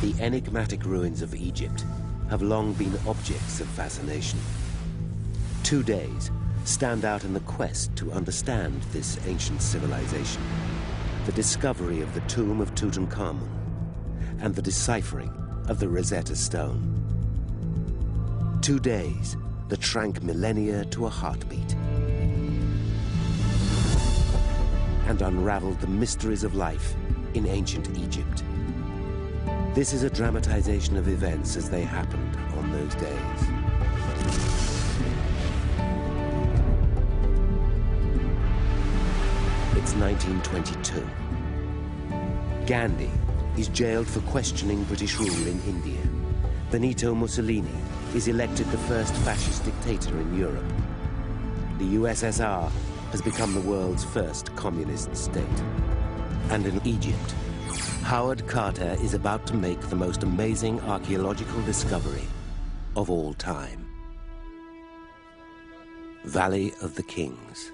The enigmatic ruins of Egypt have long been objects of fascination. 2 days stand out in the quest to understand this ancient civilization, the discovery of the tomb of Tutancâmon, and the deciphering of the Roseta stone. 2 days that shrank millennia to a heartbeat and unraveled the mysteries of life in ancient Egypt. This is a dramatization of events as they happened on those days. It's 1922. Gandhi is jailed for questioning British rule in India. Benito Mussolini is elected the first fascist dictator in Europe. The USSR has become the world's first communist state. And in Egypt, Howard Carter is about to make the most amazing archaeological discovery of all time. Valley of the Kings.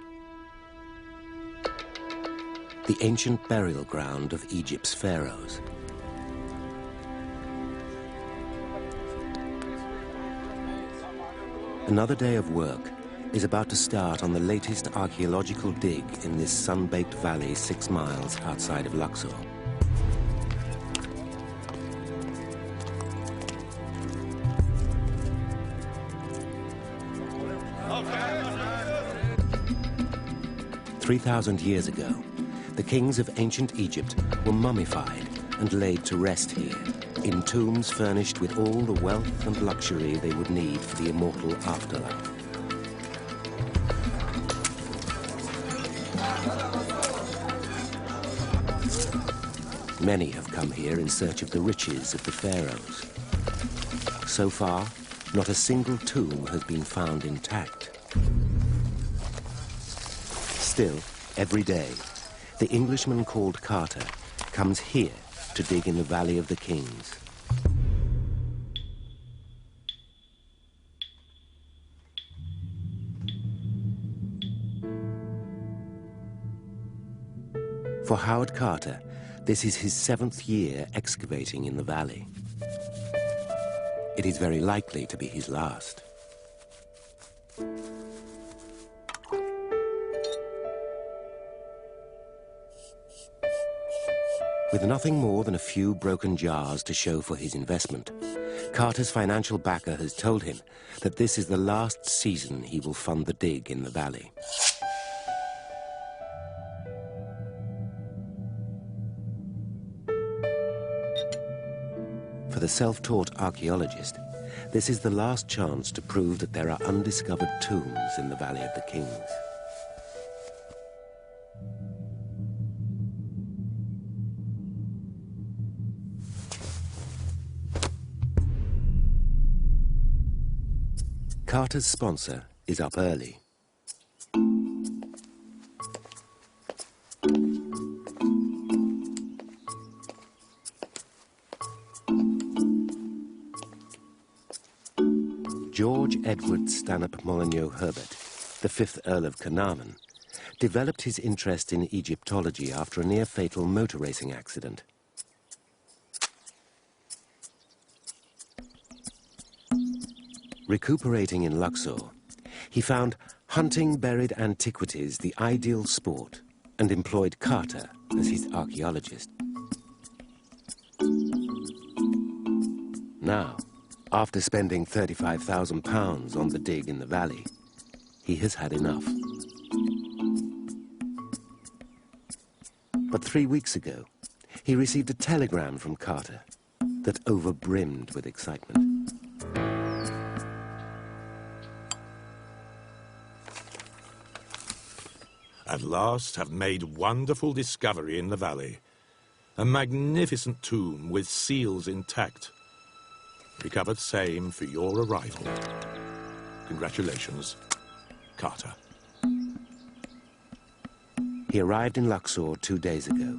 The ancient burial ground of Egypt's pharaohs. Another day of work is about to start on the latest archaeological dig in this sun-baked valley 6 miles outside of Luxor. Okay. 3,000 years ago, the kings of ancient Egypt were mummified and laid to rest here, in tombs furnished with all the wealth and luxury they would need for the immortal afterlife. Many have come here in search of the riches of the pharaohs. So far, not a single tomb has been found intact. Still, every day, the Englishman called Carter comes here to dig in the Valley of the Kings. For Howard Carter, this is his 7th year excavating in the valley. It is very likely to be his last. With nothing more than a few broken jars to show for his investment, Carter's financial backer has told him that this is the last season he will fund the dig in the valley. For the self-taught archaeologist, this is the last chance to prove that there are undiscovered tombs in the Valley of the Kings. Carter's sponsor is up early. George Edward Stanhope Molyneux Herbert, the 5th Earl of Carnarvon, developed his interest in Egyptology after a near-fatal motor racing accident. Recuperating in Luxor, he found hunting buried antiquities the ideal sport and employed Carter as his archaeologist. Now, after spending £35,000 on the dig in the valley, he has had enough. But 3 weeks ago, he received a telegram from Carter that overbrimmed with excitement. At last have made wonderful discovery in the valley. A magnificent tomb with seals intact. Recovered same for your arrival. Congratulations, Carter. He arrived in Luxor 2 days ago,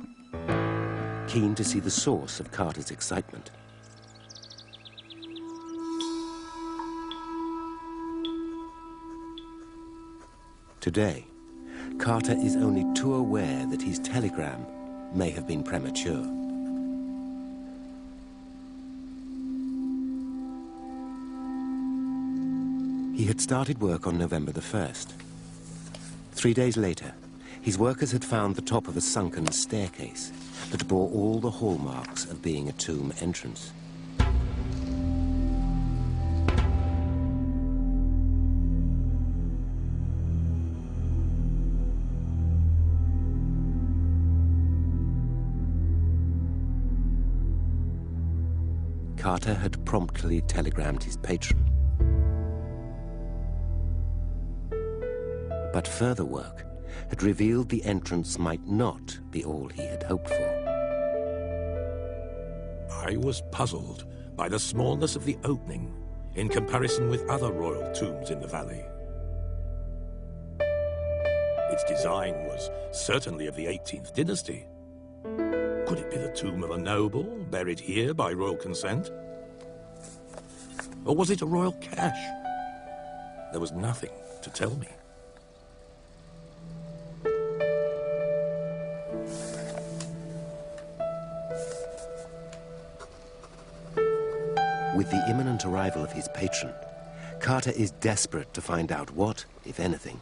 keen to see the source of Carter's excitement. Today, Carter is only too aware that his telegram may have been premature. He had started work on November the 1st. 3 days later, his workers had found the top of a sunken staircase that bore all the hallmarks of being a tomb entrance. Carter had promptly telegrammed his patron. But further work had revealed the entrance might not be all he had hoped for. I was puzzled by the smallness of the opening in comparison with other royal tombs in the valley. Its design was certainly of the 18th dynasty. Could it be the tomb of a noble, buried here by royal consent? Or was it a royal cache? There was nothing to tell me. With the imminent arrival of his patron, Carter is desperate to find out what, if anything,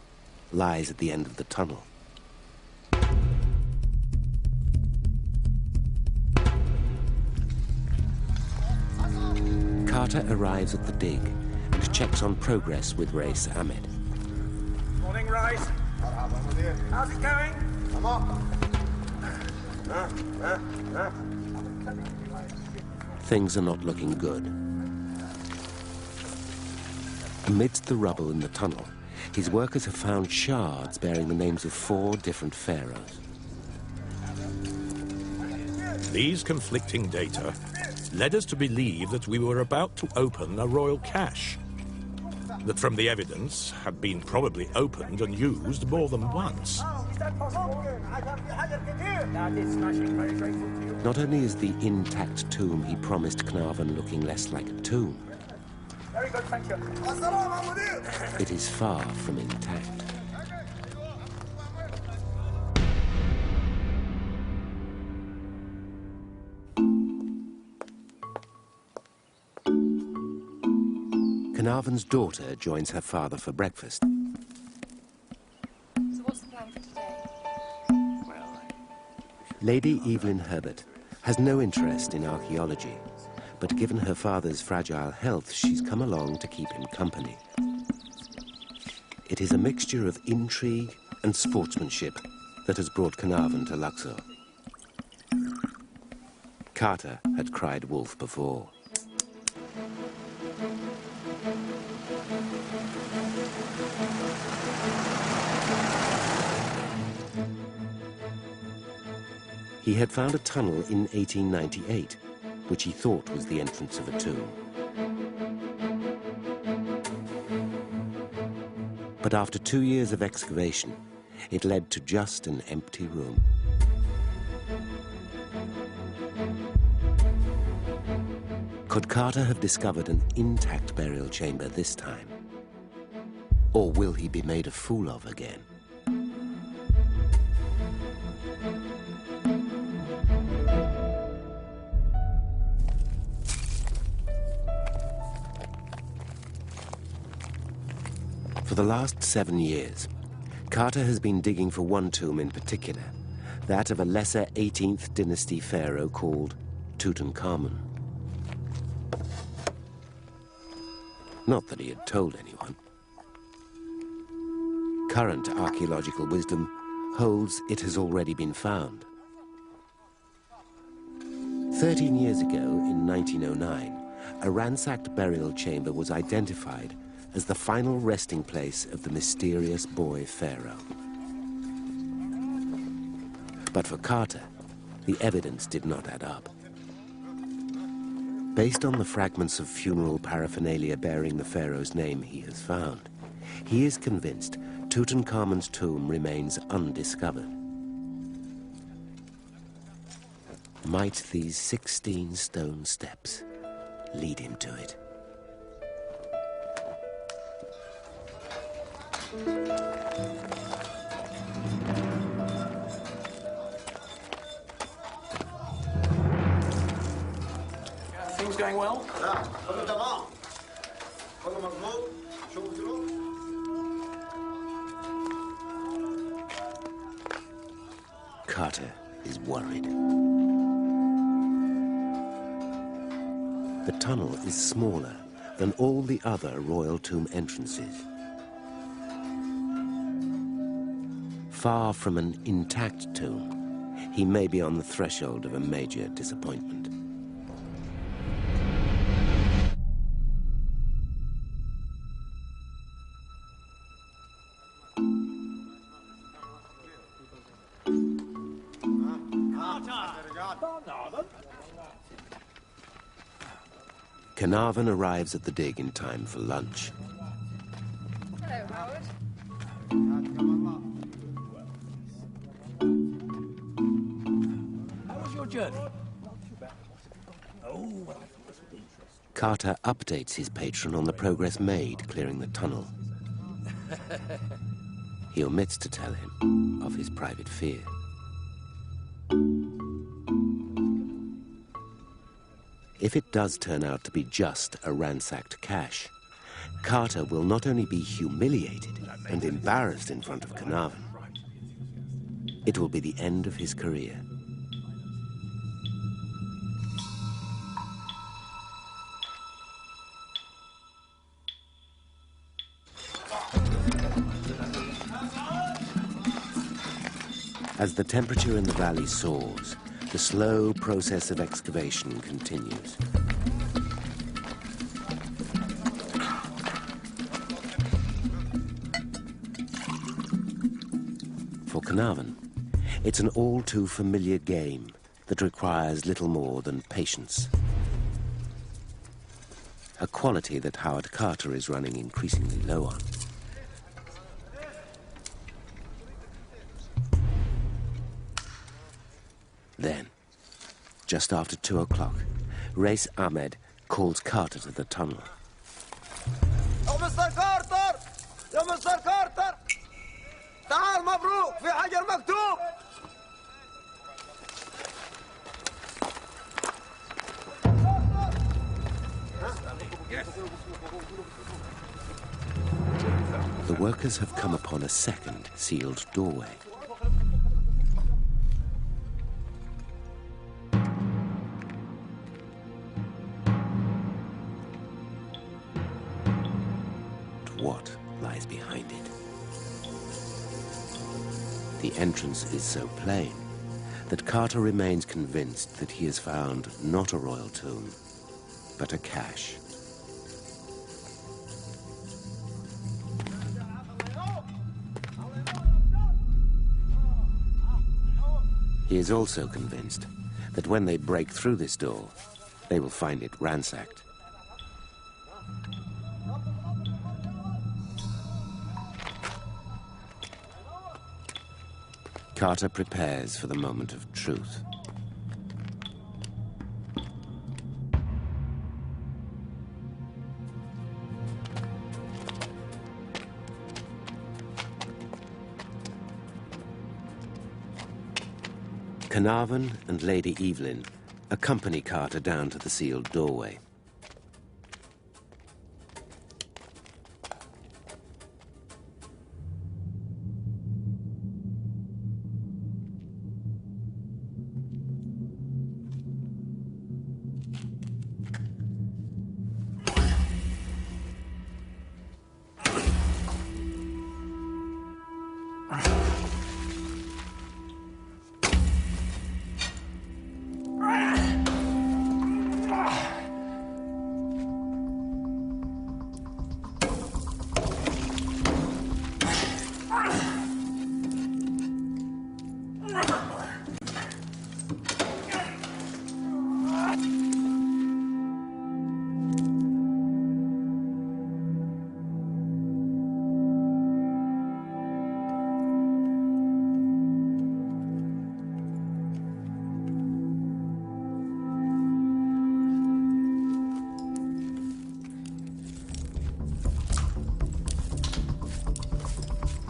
lies at the end of the tunnel. Carter arrives at the dig and checks on progress with Rais Ahmed. Morning, Rais. How's it going? I'm up. Things are not looking good. Amidst the rubble in the tunnel, his workers have found shards bearing the names of 4 different pharaohs. These conflicting data led us to believe that we were about to open a royal cache, that from the evidence had been probably opened and used more than once. Not only is the intact tomb he promised Carnarvon looking less like a tomb, Very good, thank you. it is far from intact. Carnarvon's daughter joins her father for breakfast. So what's the plan for today? Lady Evelyn Herbert has no interest in archaeology, but given her father's fragile health, she's come along to keep him company. It is a mixture of intrigue and sportsmanship that has brought Carnarvon to Luxor. Carter had cried wolf before. He had found a tunnel in 1898, which he thought was the entrance of a tomb. But after 2 years of excavation, it led to just an empty room. Could Carter have discovered an intact burial chamber this time? Or will he be made a fool of again? For the last 7 years, Carter has been digging for one tomb in particular, that of a lesser 18th dynasty pharaoh called Tutancâmon. Not that he had told anyone. Current archaeological wisdom holds it has already been found. 13 years ago, in 1909, a ransacked burial chamber was identified as the final resting place of the mysterious boy pharaoh. But for Carter, the evidence did not add up. Based on the fragments of funeral paraphernalia bearing the pharaoh's name he has found, he is convinced Tutankhamun's tomb remains undiscovered. Might these 16 stone steps lead him to it? Things going well? Carter is worried. The tunnel is smaller than all the other royal tomb entrances. Far from an intact tomb, he may be on the threshold of a major disappointment. Carnarvon arrives at the dig in time for lunch. Hello, Howard. How was your journey? Carter updates his patron on the progress made clearing the tunnel. He omits to tell him of his private fear. If it does turn out to be just a ransacked cache, Carter will not only be humiliated and embarrassed in front of Carnarvon, it will be the end of his career. As the temperature in the valley soars, the slow process of excavation continues. For Carnarvon, it's an all too familiar game that requires little more than patience. A quality that Howard Carter is running increasingly low on. Then, just after 2 o'clock, Reis Ahmed calls Carter to the tunnel. Oh, Mr. Carter! يا Mr. Carter! تعال مبروك في حجر مكتوب! The workers have come upon a second sealed doorway. What lies behind it? The entrance is so plain that Carter remains convinced that he has found not a royal tomb, but a cache. He is also convinced that when they break through this door, they will find it ransacked. Carter prepares for the moment of truth. Carnarvon and Lady Evelyn accompany Carter down to the sealed doorway.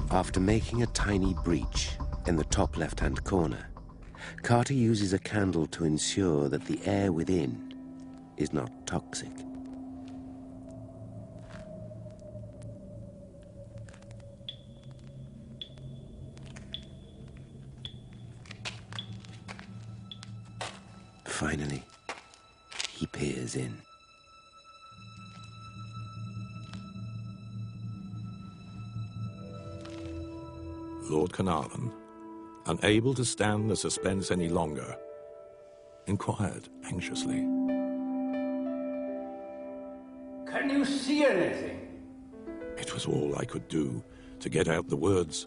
After making a tiny breach in the top left-hand corner, Carter uses a candle to ensure that the air within is not toxic. Finally, he peers in. Lord Carnarvon, unable to stand the suspense any longer, inquired anxiously. Can you see anything? It was all I could do to get out the words.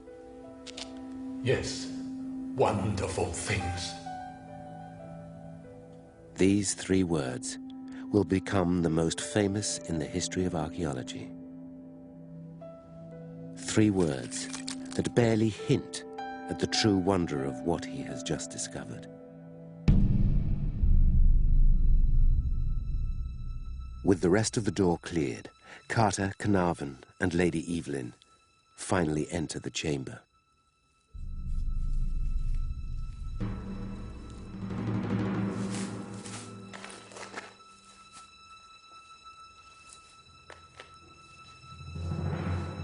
Yes, wonderful things. These 3 words will become the most famous in the history of archaeology. 3 words that barely hint at the true wonder of what he has just discovered. With the rest of the door cleared, Carter, Carnarvon, and Lady Evelyn finally enter the chamber.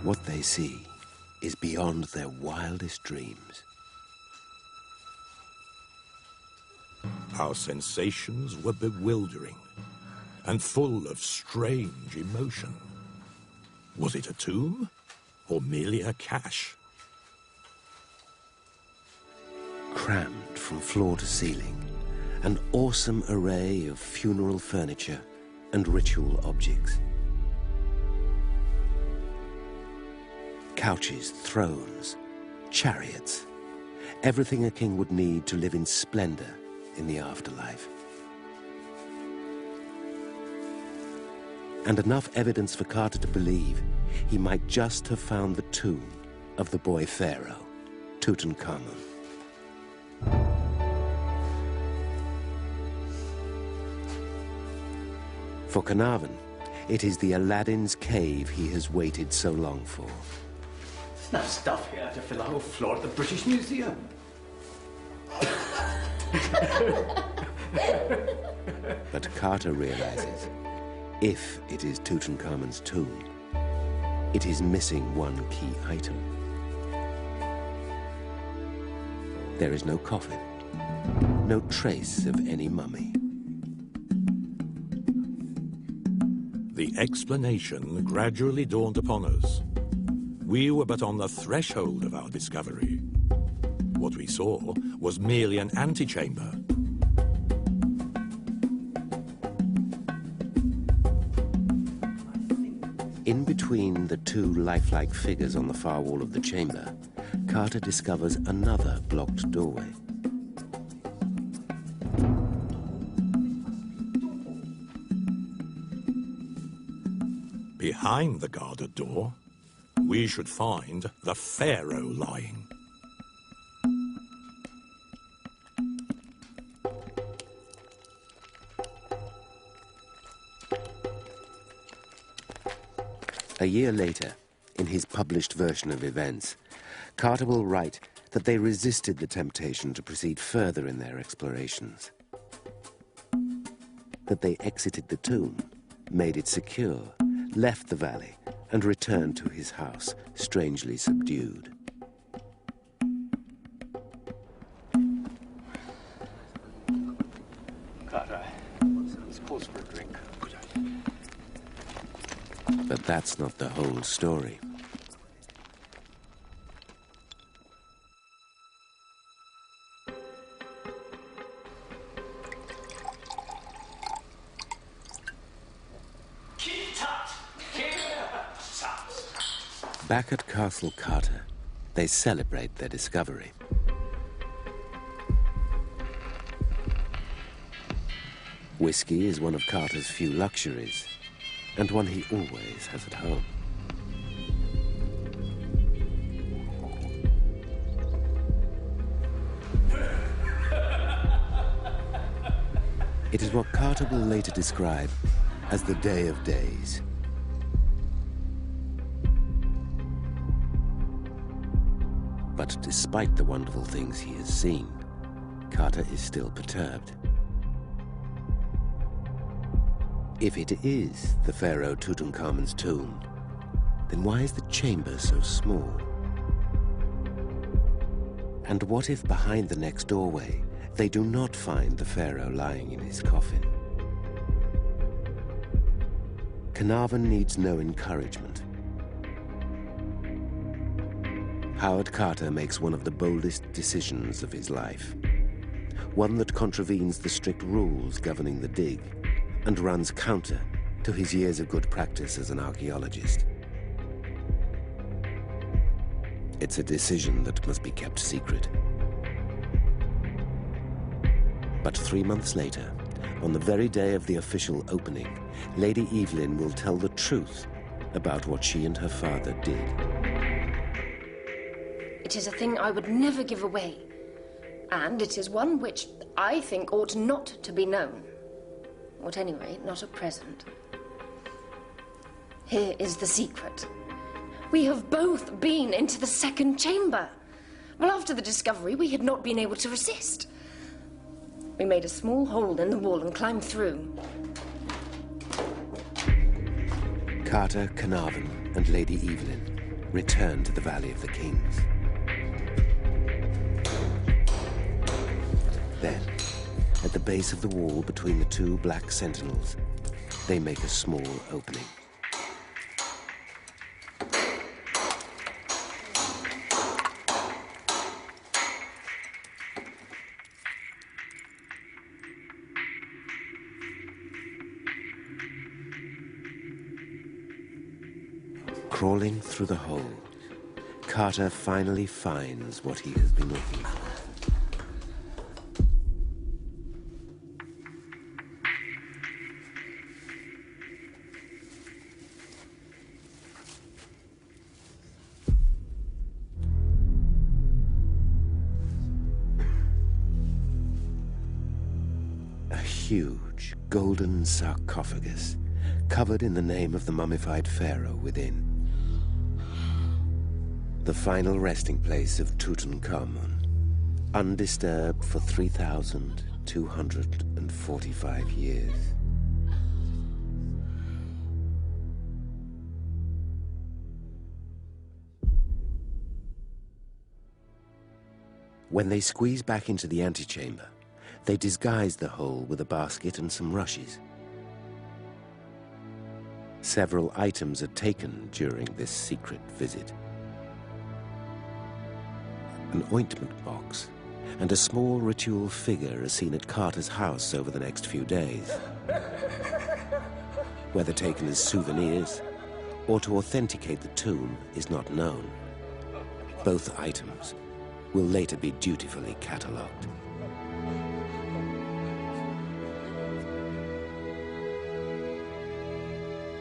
What they see is beyond their wildest dreams. Our sensations were bewildering and full of strange emotion. Was it a tomb or merely a cache? Crammed from floor to ceiling, an awesome array of funeral furniture and ritual objects. Couches, thrones, chariots, everything a king would need to live in splendor in the afterlife. And enough evidence for Carter to believe he might just have found the tomb of the boy pharaoh, Tutancâmon. For Carnarvon, it is the Aladdin's cave he has waited so long for. There's enough stuff here to fill the whole floor at the British Museum. But Carter realizes, if it is Tutankhamun's tomb, it is missing one key item. There is no coffin, no trace of any mummy. The explanation gradually dawned upon us. We were but on the threshold of our discovery. What we saw was merely an antechamber. In between the 2 lifelike figures on the far wall of the chamber, Carter discovers another blocked doorway. Behind the guarded door, we should find the pharaoh lying. A year later, in his published version of events, Carter will write that they resisted the temptation to proceed further in their explorations. That they exited the tomb, made it secure, left the valley, and returned to his house, strangely subdued. Carter, let's pause for a drink. But that's not the whole story. Back at Castle Carter, they celebrate their discovery. Whiskey is one of Carter's few luxuries, and one he always has at home. It is what Carter will later describe as the day of days. But despite the wonderful things he has seen, Carter is still perturbed. If it is the pharaoh Tutankhamun's tomb, then why is the chamber so small? And what if behind the next doorway they do not find the pharaoh lying in his coffin. Carnarvon needs no encouragement. Howard Carter makes one of the boldest decisions of his life, one that contravenes the strict rules governing the dig and runs counter to his years of good practice as an archaeologist. It's a decision that must be kept secret. But 3 months later, on the very day of the official opening, Lady Evelyn will tell the truth about what she and her father did. It is a thing I would never give away, and it is one which I think ought not to be known, or at any rate, not at present. Here is the secret. We have both been into the second chamber. Well, after the discovery, we had not been able to resist. We made a small hole in the wall and climbed through. Carter, Carnarvon, and Lady Evelyn return to the Valley of the Kings. Then, at the base of the wall between the two black sentinels, they make a small opening. Crawling through the hole, Carter finally finds what he has been looking for. A huge golden sarcophagus covered in the name of the mummified pharaoh within. The final resting place of Tutancâmon, undisturbed for 3,245 years. When they squeeze back into the antechamber, they disguise the hole with a basket and some rushes. Several items are taken during this secret visit. An ointment box and a small ritual figure are seen at Carter's house over the next few days. Whether taken as souvenirs or to authenticate the tomb is not known. Both items will later be dutifully catalogued.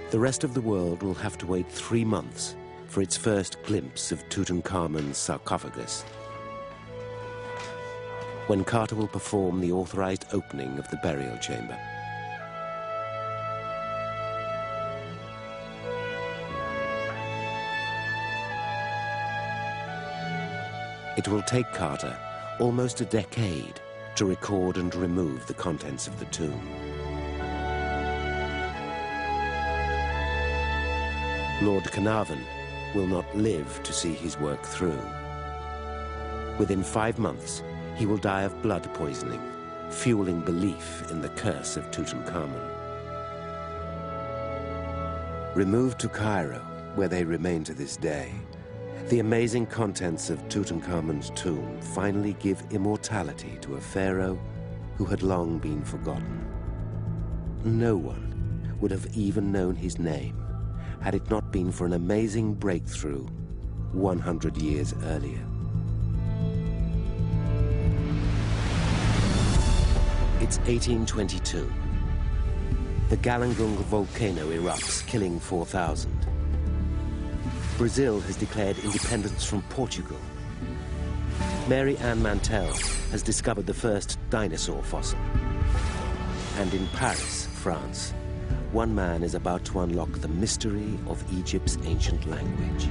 The rest of the world will have to wait 3 months for its first glimpse of Tutankhamun's sarcophagus, when Carter will perform the authorized opening of the burial chamber. It will take Carter almost a decade to record and remove the contents of the tomb. Lord Carnarvon will not live to see his work through. Within 5 months, he will die of blood poisoning, fueling belief in the curse of Tutankhamun. Removed to Cairo, where they remain to this day, the amazing contents of Tutankhamun's tomb finally give immortality to a pharaoh who had long been forgotten. No one would have even known his name had it not been for an amazing breakthrough 100 years earlier. It's 1822. The Galangung volcano erupts, killing 4,000. Brazil has declared independence from Portugal. Mary Ann Mantell has discovered the first dinosaur fossil. And in Paris, France, one man is about to unlock the mystery of Egypt's ancient language.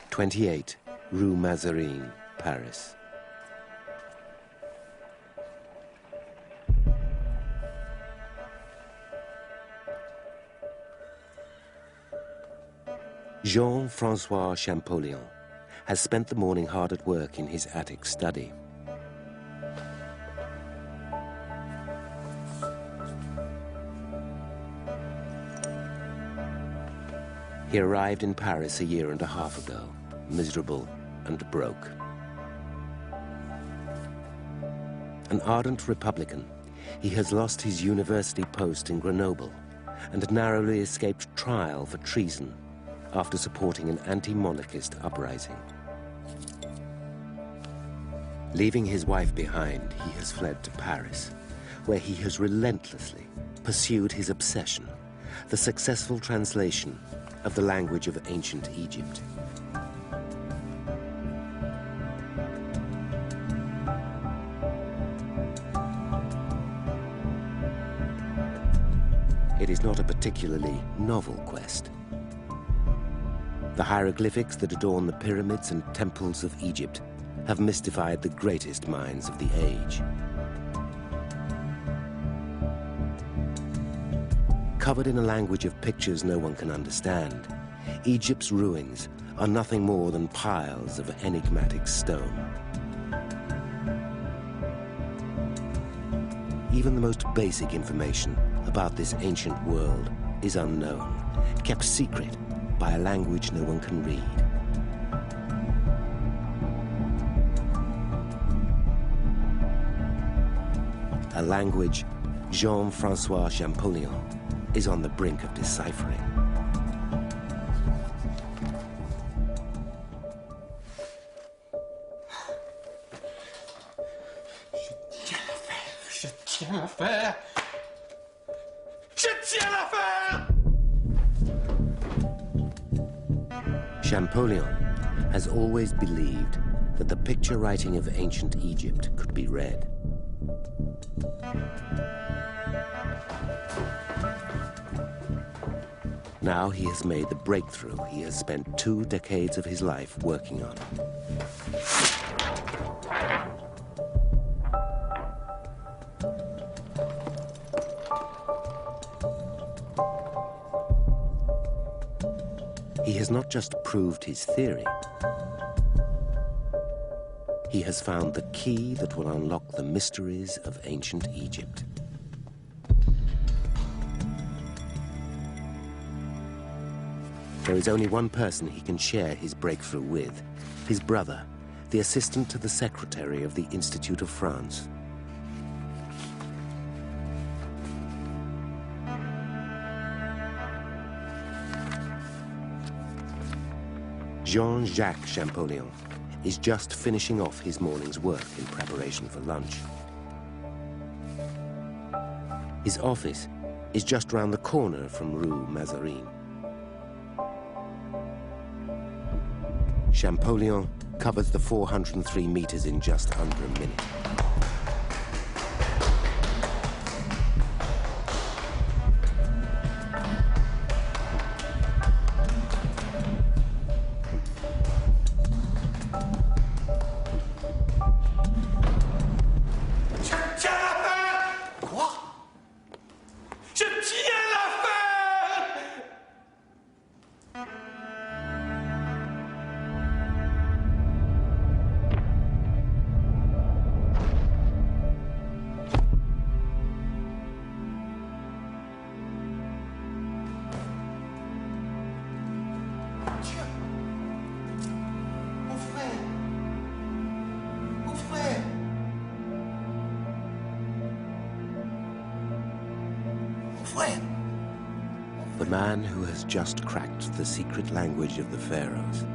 (28) Rue Mazarine, Paris. Jean-Francois Champollion has spent the morning hard at work in his attic study. He arrived in Paris a year and a half ago, miserable and broke. An ardent Republican, he has lost his university post in Grenoble and narrowly escaped trial for treason after supporting an anti-monarchist uprising. Leaving his wife behind, he has fled to Paris, where he has relentlessly pursued his obsession, the successful translation of the language of ancient Egypt. It is not a particularly novel quest. The hieroglyphics that adorn the pyramids and temples of Egypt have mystified the greatest minds of the age. Covered in a language of pictures no one can understand, Egypt's ruins are nothing more than piles of enigmatic stone. Even the most basic information about this ancient world is unknown, kept secret by a language no one can read. A language Jean-Francois Champollion is on the brink of deciphering. Je tiens l'affaire. Je tiens l'affaire. Champollion has always believed that the picture writing of ancient Egypt could be read. Now he has made the breakthrough he has spent 2 decades of his life working on. He has not just proved his theory, he has found the key that will unlock the mysteries of ancient Egypt. There is only one person he can share his breakthrough with, his brother, the assistant to the secretary of the Institute of France. Jean-Jacques Champollion is just finishing off his morning's work in preparation for lunch. His office is just round the corner from Rue Mazarine. Champollion covers the 403 meters in just under a minute. The man who has just cracked the secret language of the pharaohs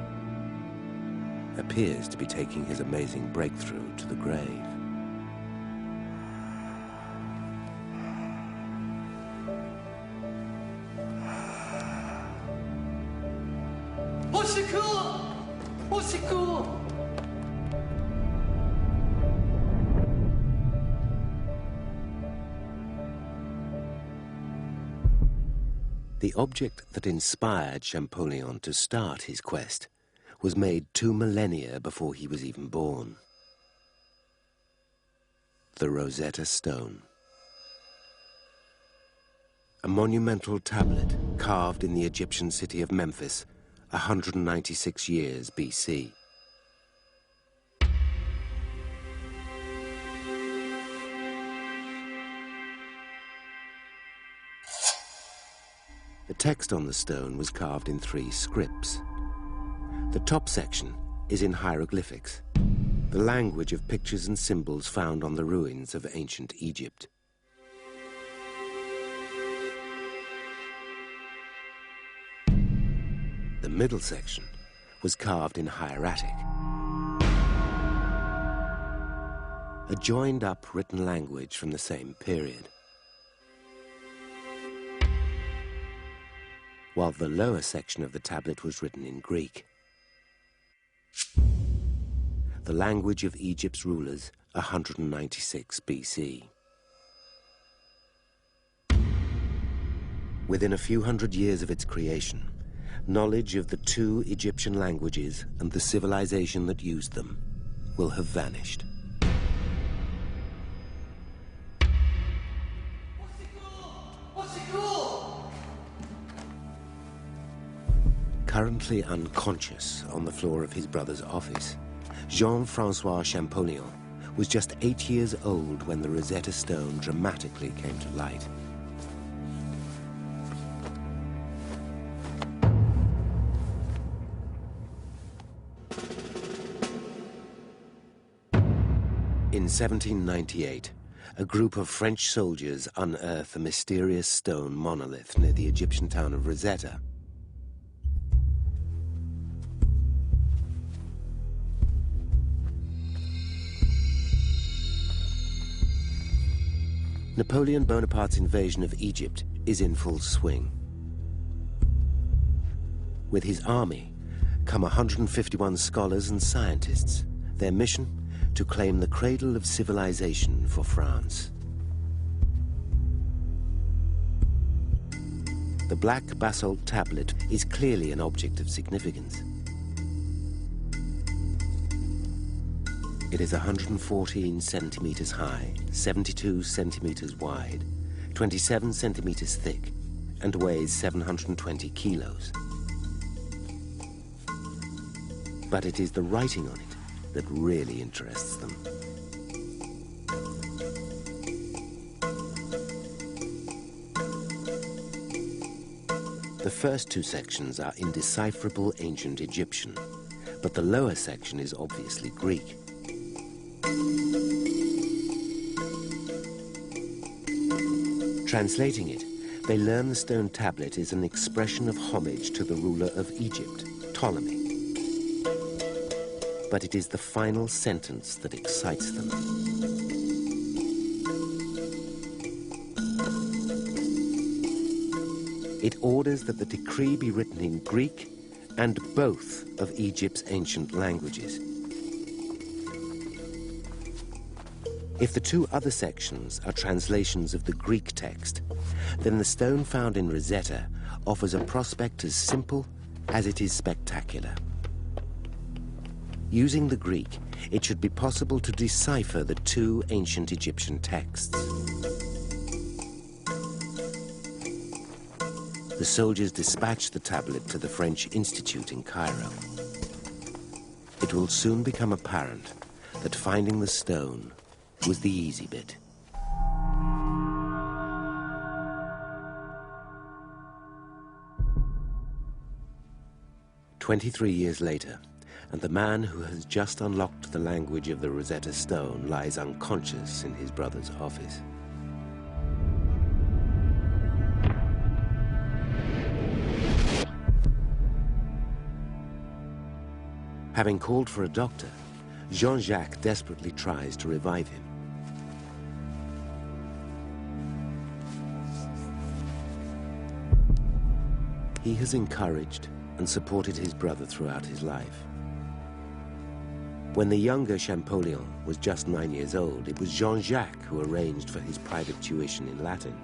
appears to be taking his amazing breakthrough to the grave. Au secours! Au secours! The object that inspired Champollion to start his quest was made 2 millennia before he was even born. The Roseta Stone. A monumental tablet carved in the Egyptian city of Memphis 196 years BC. The text on the stone was carved in 3 scripts. The top section is in hieroglyphics, the language of pictures and symbols found on the ruins of ancient Egypt. The middle section was carved in hieratic, a joined-up written language from the same period, while the lower section of the tablet was written in Greek, the language of Egypt's rulers, 196 BC. Within a few hundred years of its creation, knowledge of the 2 Egyptian languages and the civilization that used them will have vanished. Currently unconscious on the floor of his brother's office, Jean-Francois Champollion was just 8 years old when the Rosetta Stone dramatically came to light. In 1798, a group of French soldiers unearthed a mysterious stone monolith near the Egyptian town of Roseta. Napoleon Bonaparte's invasion of Egypt is in full swing. With his army come 151 scholars and scientists, their mission to claim the cradle of civilization for France. The black basalt tablet is clearly an object of significance. It is 114 centimeters high, 72 centimeters wide, 27 centimeters thick, and weighs 720 kilos. But it is the writing on it that really interests them. The first 2 sections are indecipherable ancient Egyptian, but the lower section is obviously Greek. Translating it, they learn the stone tablet is an expression of homage to the ruler of Egypt, Ptolemy. But it is the final sentence that excites them. It orders that the decree be written in Greek and both of Egypt's ancient languages. If the 2 other sections are translations of the Greek text, then the stone found in Rosetta offers a prospect as simple as it is spectacular. Using the Greek, it should be possible to decipher the 2 ancient Egyptian texts. The soldiers dispatched the tablet to the French Institute in Cairo. It will soon become apparent that finding the stone was the easy bit. "23 years later, and the man who has just unlocked the language of the Rosetta Stone lies unconscious in his brother's office. Having called for a doctor, Jean-Jacques desperately tries to revive him. He has encouraged and supported his brother throughout his life. When the younger Champollion was just 9 years old, it was Jean-Jacques who arranged for his private tuition in Latin.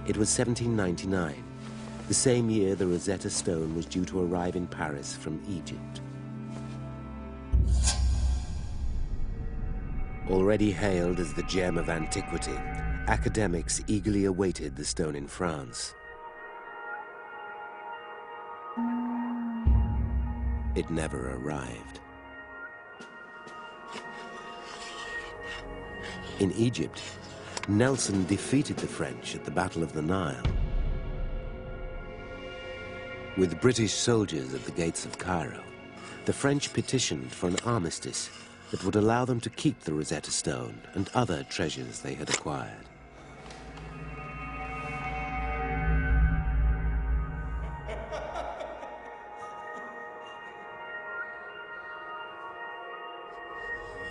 It was 1799, the same year the Rosetta Stone was due to arrive in Paris from Egypt. Already hailed as the gem of antiquity, academics eagerly awaited the stone in France. it never arrived. In Egypt, Nelson defeated the French at the Battle of the Nile. With British soldiers at the gates of Cairo, the French petitioned for an armistice that would allow them to keep the Rosetta Stone and other treasures they had acquired.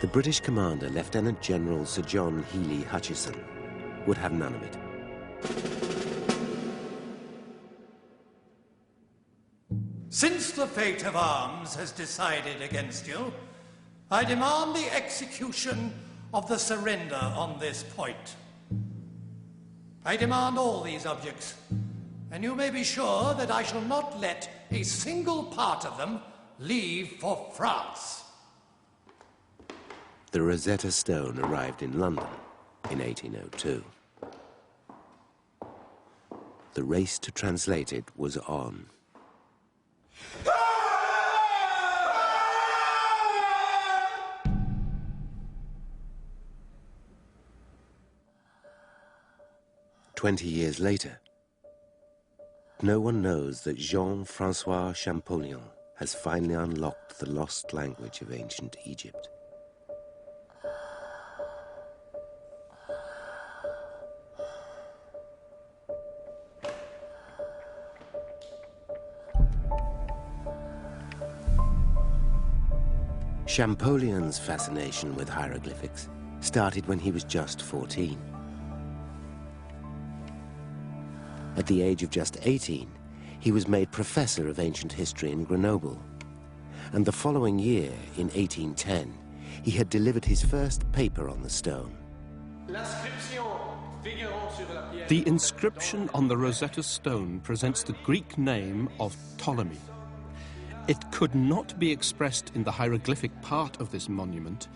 The British commander, Lieutenant General Sir John Healy Hutchison, would have none of it. Since the fate of arms has decided against you, I demand the execution of the surrender on this point. I demand all these objects, and you may be sure that I shall not let a single part of them leave for France. The Rosetta Stone arrived in London in 1802. The race to translate it was on. "20 years later, no one knows that Jean-Francois Champollion has finally unlocked the lost language of ancient Egypt. Champollion's fascination with hieroglyphics started when he was just 14. At the age of just 18, he was made professor of ancient history in Grenoble. And the following year, in 1810, he had delivered his first paper on the stone. The inscription on the Rosetta Stone presents the Greek name of Ptolemy. It could not be expressed in the hieroglyphic part of this monument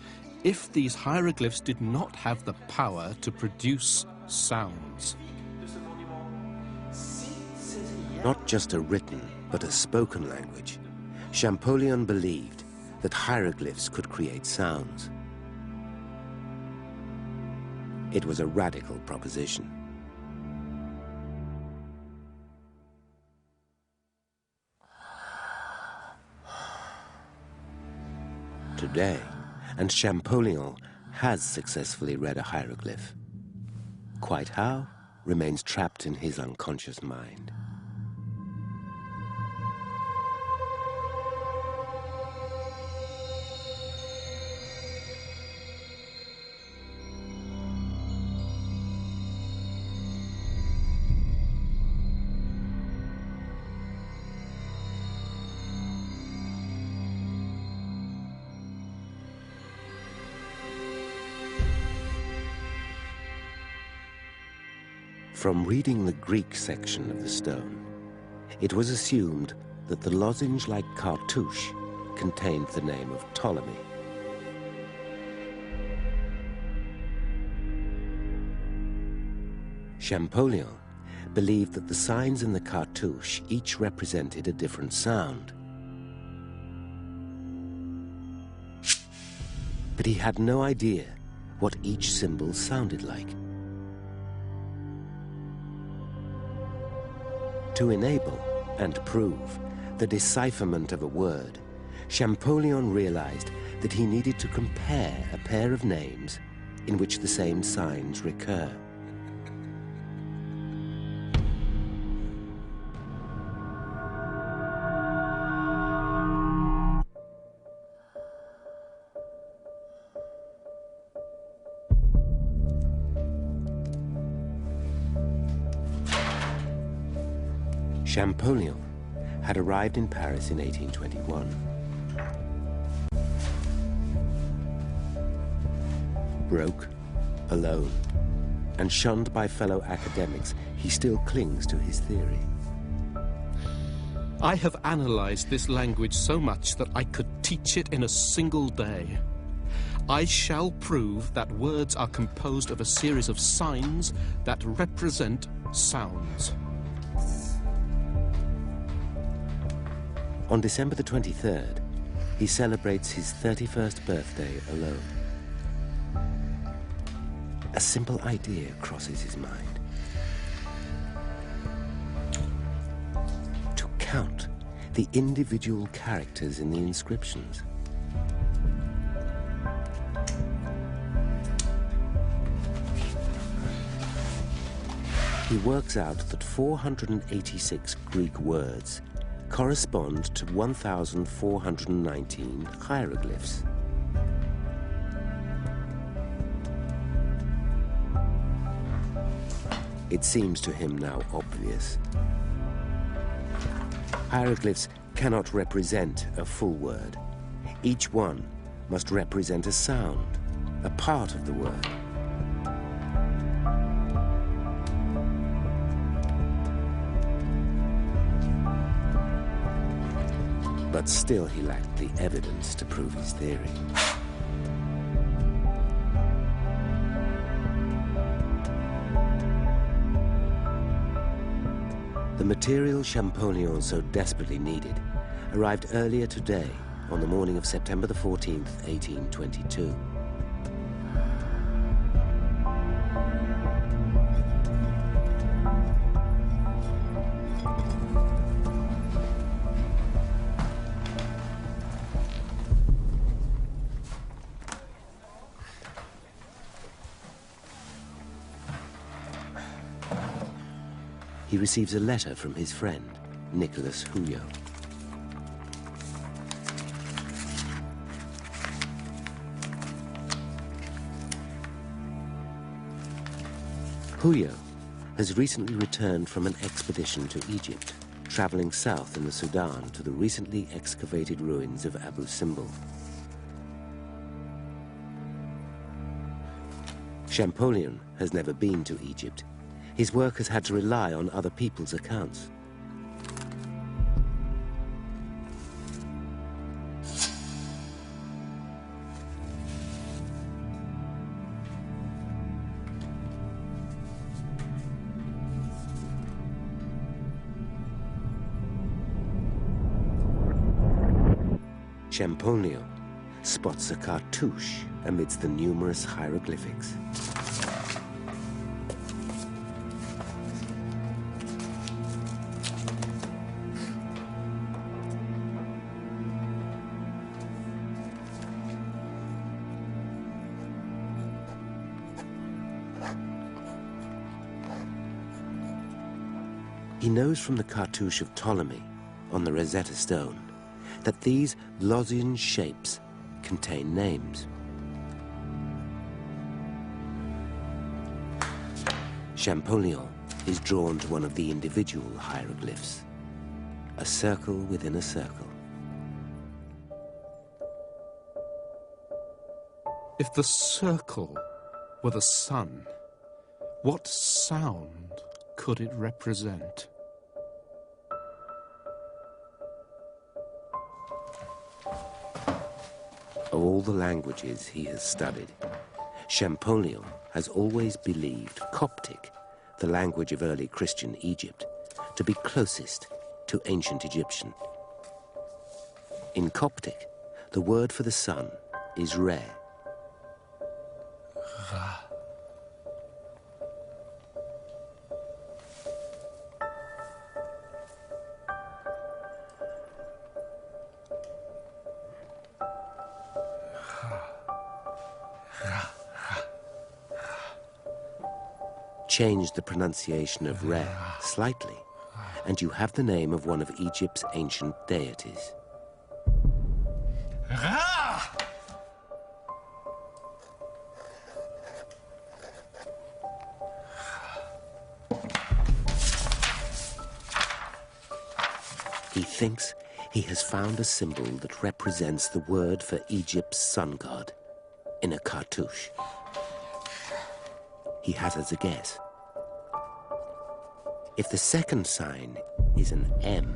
if these hieroglyphs did not have the power to produce sounds. Not just a written, but a spoken language, Champollion believed that hieroglyphs could create sounds. It was a radical proposition. Today, and Champollion has successfully read a hieroglyph. Quite how remains trapped in his unconscious mind. From reading the Greek section of the stone, it was assumed that the lozenge-like cartouche contained the name of Ptolemy. Champollion believed that the signs in the cartouche each represented a different sound. But he had no idea what each symbol sounded like. To enable and prove the decipherment of a word, Champollion realized that he needed to compare a pair of names in which the same signs recur. Champollion had arrived in Paris in 1821. Broke, alone, and shunned by fellow academics, he still clings to his theory. I have analyzed this language so much that I could teach it in a single day. I shall prove that words are composed of a series of signs that represent sounds. On December the 23rd, he celebrates his 31st birthday alone. A simple idea crosses his mind. To count the individual characters in the inscriptions. He works out that 486 Greek words correspond to 1,419 hieroglyphs. It seems to him now obvious. Hieroglyphs cannot represent a full word. Each one must represent a sound, a part of the word. But still he lacked the evidence to prove his theory. The material Champollion so desperately needed arrived earlier today, on the morning of September the 14th, 1822. He receives a letter from his friend, Nicholas Huyot. Huyot has recently returned from an expedition to Egypt, traveling south in the Sudan to the recently excavated ruins of Abu Simbel. Champollion has never been to Egypt. His work has had to rely on other people's accounts. Champollion spots a cartouche amidst the numerous hieroglyphics. He knows from the cartouche of Ptolemy on the Roseta stone that these lozenge shapes contain names. Champollion is drawn to one of the individual hieroglyphs, a circle within a circle. If the circle were the sun, what sound could it represent? Of all the languages he has studied, Champollion has always believed Coptic, the language of early Christian Egypt, to be closest to ancient Egyptian. In Coptic, the word for the sun is Re. Change the pronunciation of Re slightly, and you have the name of one of Egypt's ancient deities. He thinks he has found a symbol that represents the word for Egypt's sun god in a cartouche. He hazards a guess. If the second sign is an M,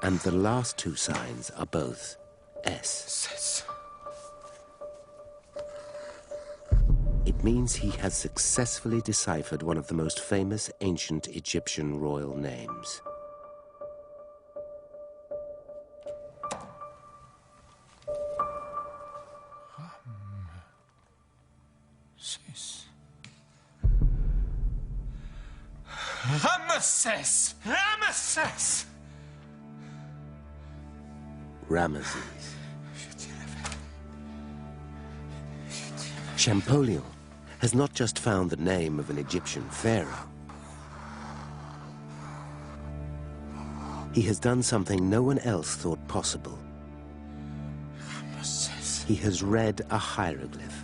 and the last two signs are both S, it means he has successfully deciphered one of the most famous ancient Egyptian royal names. Ramesses! Ramesses! Ramesses. Champollion has not just found the name of an Egyptian pharaoh. He has done something no one else thought possible. He has read a hieroglyph.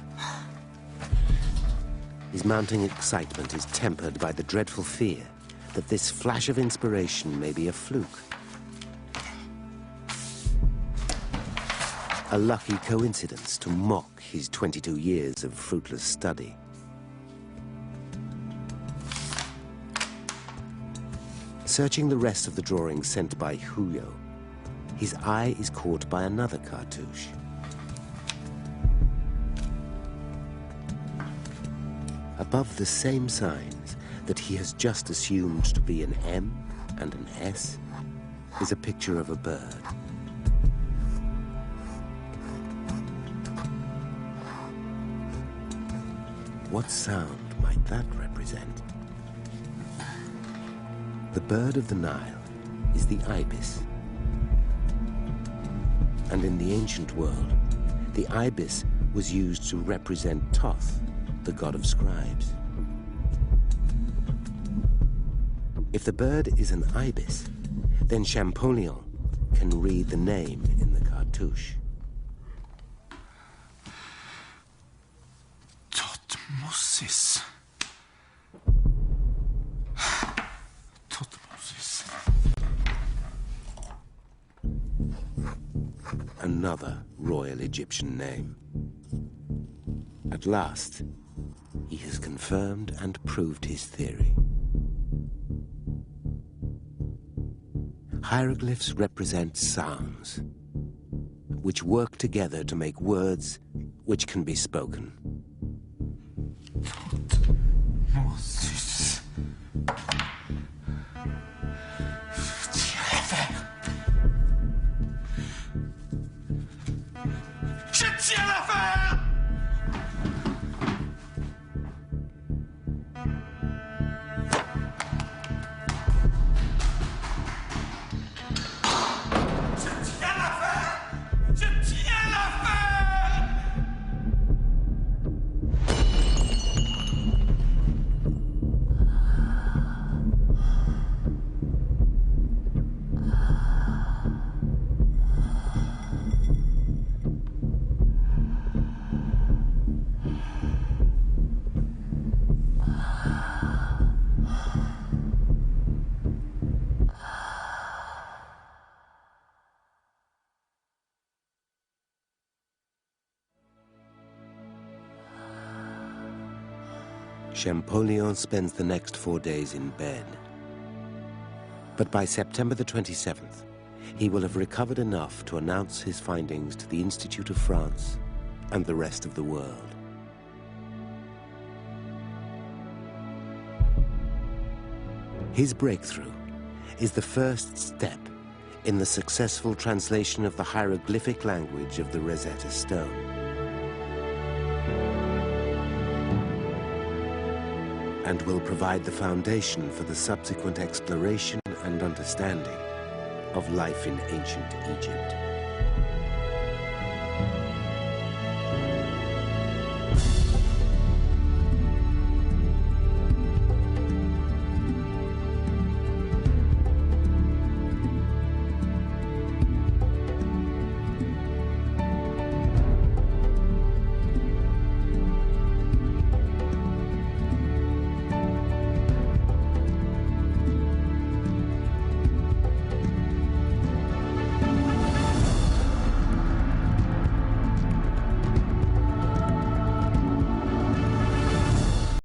His mounting excitement is tempered by the dreadful fear that this flash of inspiration may be a fluke. A lucky coincidence to mock his 22 years of fruitless study. Searching the rest of the drawings sent by Huyo, his eye is caught by another cartouche. Above the same signs that he has just assumed to be an M and an S is a picture of a bird. What sound might that represent? The bird of the Nile is the ibis. And in the ancient world, the ibis was used to represent Thoth, the god of scribes. If the bird is an ibis, then Champollion can read the name in the cartouche. Tutmosis. Tutmosis. Another royal Egyptian name. At last, he has confirmed and proved his theory. Hieroglyphs represent sounds, which work together to make words which can be spoken. Tutmosis. Je tiens l'affaire! Champollion spends the next 4 days in bed. But by September the 27th, he will have recovered enough to announce his findings to the Institute of France and the rest of the world. His breakthrough is the first step in the successful translation of the hieroglyphic language of the Rosetta Stone. And will provide the foundation for the subsequent exploration and understanding of life in ancient Egypt.